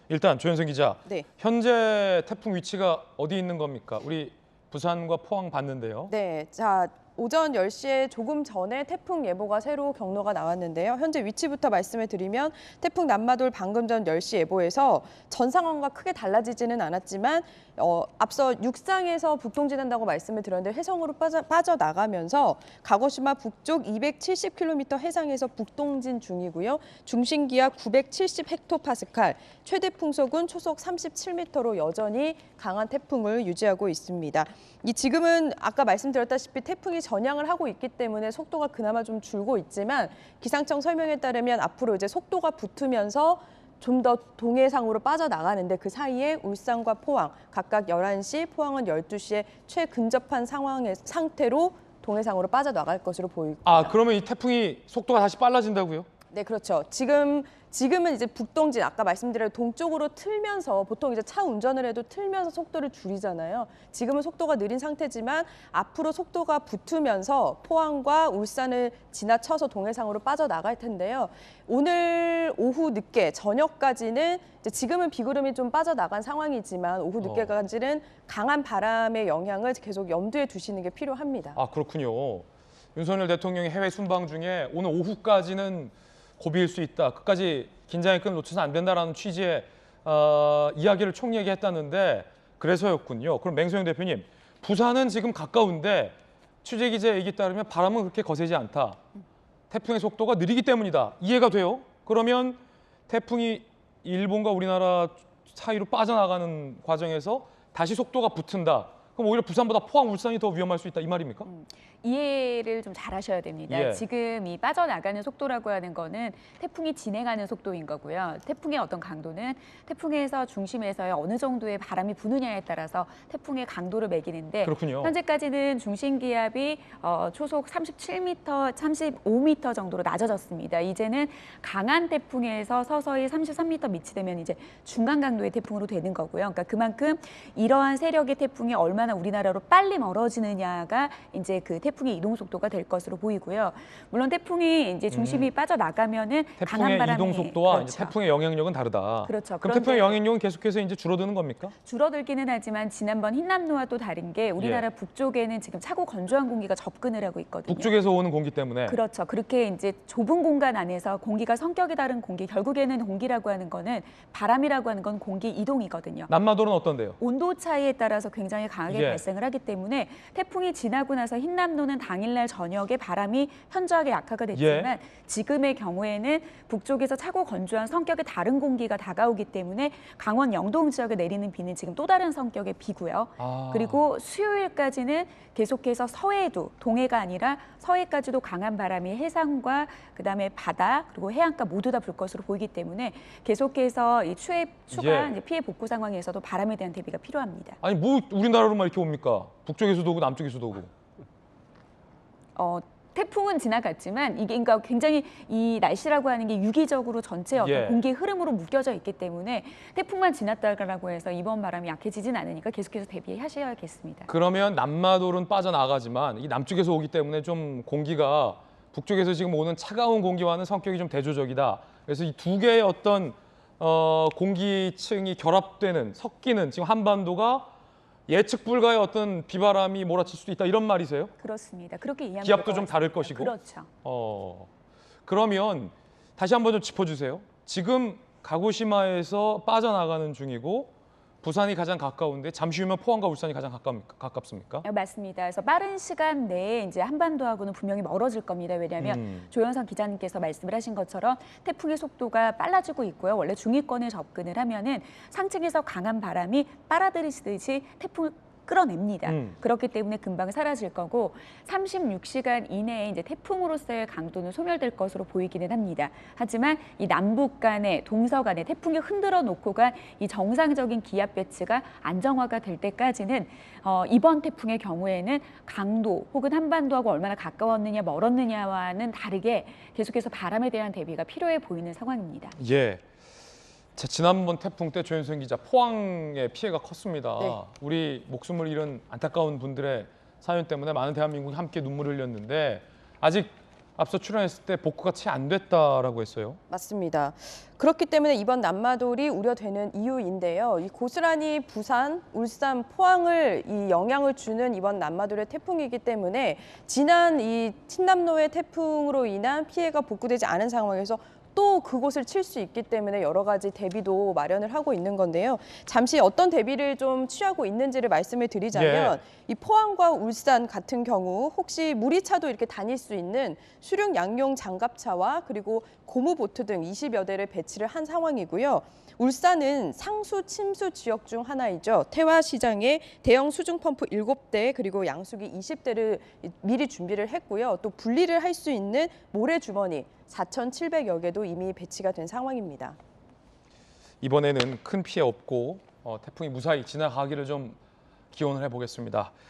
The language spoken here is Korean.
일단 조현선 기자, 네. 현재 태풍 위치가 어디 있는 겁니까? 우리 부산과 포항 봤는데요. 네, 자 오전 10시에 조금 전에 태풍 예보가 새로 경로가 나왔는데요. 현재 위치부터 말씀을 드리면 태풍 남마돌 방금 전 10시 예보에서 전 상황과 크게 달라지지는 않았지만 앞서 육상에서 북동진한다고 말씀을 드렸는데 해성으로 빠져나가면서 가고시마 북쪽 270km 해상에서 북동진 중이고요. 중심기압 970헥토파스칼, 최대 풍속은 초속 37m로 여전히 강한 태풍을 유지하고 있습니다. 지금은 아까 말씀드렸다시피 태풍이 전향을 하고 있기 때문에 속도가 그나마 좀 줄고 있지만 기상청 설명에 따르면 앞으로 이제 속도가 붙으면서 좀 더 동해상으로 빠져나가는데 그 사이에 울산과 포항 각각 11시, 포항은 12시에 최근접한 상태로 동해상으로 빠져나갈 것으로 보입니다. 아, 그러면 이 태풍이 속도가 다시 빨라진다고요? 네, 그렇죠. 지금은 이제 북동진 아까 말씀드린 동쪽으로 틀면서 보통 이제 차 운전을 해도 틀면서 속도를 줄이잖아요. 지금은 속도가 느린 상태지만 앞으로 속도가 붙으면서 포항과 울산을 지나쳐서 동해상으로 빠져나갈 텐데요. 오늘 오후 늦게 저녁까지는 이제 지금은 비구름이 좀 빠져나간 상황이지만 오후 늦게까지는 강한 바람의 영향을 계속 염두에 두시는 게 필요합니다. 아, 그렇군요. 윤석열 대통령이 해외 순방 중에 오늘 오후까지는 고비일 수 있다. 끝까지 긴장의 끈을 놓쳐서는 안 된다라는 취지의 이야기를 총 얘기했다는데 그래서였군요. 그럼 맹소영 대표님, 부산은 지금 가까운데 취재 기자 얘기 따르면 바람은 그렇게 거세지 않다. 태풍의 속도가 느리기 때문이다. 이해가 돼요? 그러면 태풍이 일본과 우리나라 사이로 빠져나가는 과정에서 다시 속도가 붙은다. 그럼 오히려 부산보다 포항, 울산이 더 위험할 수 있다 이 말입니까? 이해를 좀 잘하셔야 됩니다. 예. 지금 이 빠져나가는 속도라고 하는 거는 태풍이 진행하는 속도인 거고요. 태풍의 어떤 강도는 태풍에서 중심에서의 어느 정도의 바람이 부느냐에 따라서 태풍의 강도를 매기는데 그렇군요. 현재까지는 중심 기압이 초속 37m, 35m 정도로 낮아졌습니다. 이제는 강한 태풍에서 서서히 33m 밑이 되면 이제 중간 강도의 태풍으로 되는 거고요. 그러니까 그만큼 이러한 세력의 태풍이 얼마나 우리나라로 빨리 멀어지느냐가 이제 그 태풍의 이동 속도가 될 것으로 보이고요. 물론 태풍이 이제 중심이 빠져나가면은 강한 태풍의 바람이 이동 속도와 그렇죠. 이제 태풍의 영향력은 다르다. 그렇죠. 그럼 태풍의 영향력은 계속해서 이제 줄어드는 겁니까? 줄어들기는 하지만 지난번 흰남노와 또 다른 게 우리나라 예. 북쪽에는 지금 차고 건조한 공기가 접근을 하고 있거든요. 북쪽에서 오는 공기 때문에. 그렇죠. 그렇게 이제 좁은 공간 안에서 공기가 성격이 다른 공기, 결국에는 공기라고 하는 거는 바람이라고 하는 건 공기 이동이거든요. 남마도는 어떤데요? 온도 차이에 따라서 굉장히 강하게 예. 발생을 하기 때문에 태풍이 지나고 나서 흰남노는 당일날 저녁에 바람이 현저하게 약화가 됐지만 지금의 경우에는 북쪽에서 차고 건조한 성격의 다른 공기가 다가오기 때문에 강원 영동 지역에 내리는 비는 지금 또 다른 성격의 비고요. 그리고 수요일까지는 계속해서 서해도 동해가 아니라 서해까지도 강한 바람이 해상과 그다음에 바다 그리고 해안가 모두 다 불 것으로 보이기 때문에 계속해서 이 추가 이제 피해 복구 상황에서도 바람에 대한 대비가 필요합니다. 아니 뭐 우리나라로만 이렇게 옵니까? 북쪽에서도 오고 남쪽에서도 오고. 태풍은 지나갔지만 이게 그러니까 굉장히 이 날씨라고 하는 게 유기적으로 전체 어떤 공기 흐름으로 묶여져 있기 때문에 태풍만 지났다라고 해서 이번 바람이 약해지진 않으니까 계속해서 대비하셔야겠습니다. 그러면 남마돌은 빠져나가지만 이 남쪽에서 오기 때문에 좀 공기가 북쪽에서 지금 오는 차가운 공기와는 성격이 좀 대조적이다. 그래서 이 두 개의 어떤 공기층이 결합되는 섞이는 지금 한반도가 예측 불가의 어떤 비바람이 몰아칠 수도 있다 이런 말이세요? 그렇습니다. 그렇게 이해하면 기압도 좀 다를 것이고. 그렇죠. 그러면 다시 한번 좀 짚어주세요. 지금 가고시마에서 빠져나가는 중이고 부산이 가장 가까운데 잠시 후면 포항과 울산이 가장 가깝습니까? 맞습니다. 그래서 빠른 시간 내에 이제 한반도하고는 분명히 멀어질 겁니다. 왜냐하면 조현선 기자님께서 말씀을 하신 것처럼 태풍의 속도가 빨라지고 있고요. 원래 중위권에 접근을 하면은 상층에서 강한 바람이 빨아들이듯이 태풍을 끌어냅니다. 그렇기 때문에 금방 사라질 거고 36시간 이내에 이제 태풍으로서의 강도는 소멸될 것으로 보이기는 합니다. 하지만 이 남북 간의 동서 간의 태풍이 흔들어 놓고 간 이 정상적인 기압 배치가 안정화가 될 때까지는 이번 태풍의 경우에는 강도 혹은 한반도하고 얼마나 가까웠느냐 멀었느냐와는 다르게 계속해서 바람에 대한 대비가 필요해 보이는 상황입니다. 예. 지난번 태풍 때 조현선 기자 포항의 피해가 컸습니다. 네. 우리 목숨을 잃은 안타까운 분들의 사연 때문에 많은 대한민국이 함께 눈물을 흘렸는데 아직 앞서 출연했을 때 복구가 채 안 됐다라고 했어요. 맞습니다. 그렇기 때문에 이번 남마돌이 우려되는 이유인데요. 이 고스란히 부산, 울산, 포항을 이 영향을 주는 이번 남마돌의 태풍이기 때문에 지난 이 친남노의 태풍으로 인한 피해가 복구되지 않은 상황에서 또 그곳을 칠 수 있기 때문에 여러 가지 대비도 마련을 하고 있는 건데요. 잠시 어떤 대비를 좀 취하고 있는지를 말씀을 드리자면 이 포항과 울산 같은 경우 혹시 물이 차도 이렇게 다닐 수 있는 수륙 양용 장갑차와 그리고 고무보트 등 20여 대를 배치를 한 상황이고요. 울산은 상수 침수 지역 중 하나이죠. 태화시장에 대형 수중 펌프 7대 그리고 양수기 20대를 미리 준비를 했고요. 또 분리를 할 수 있는 모래주머니 4,700여 개도 이미 배치가 된 상황입니다. 이번에는 큰 피해 없고 태풍이 무사히 지나가기를 좀 기원을 해보겠습니다.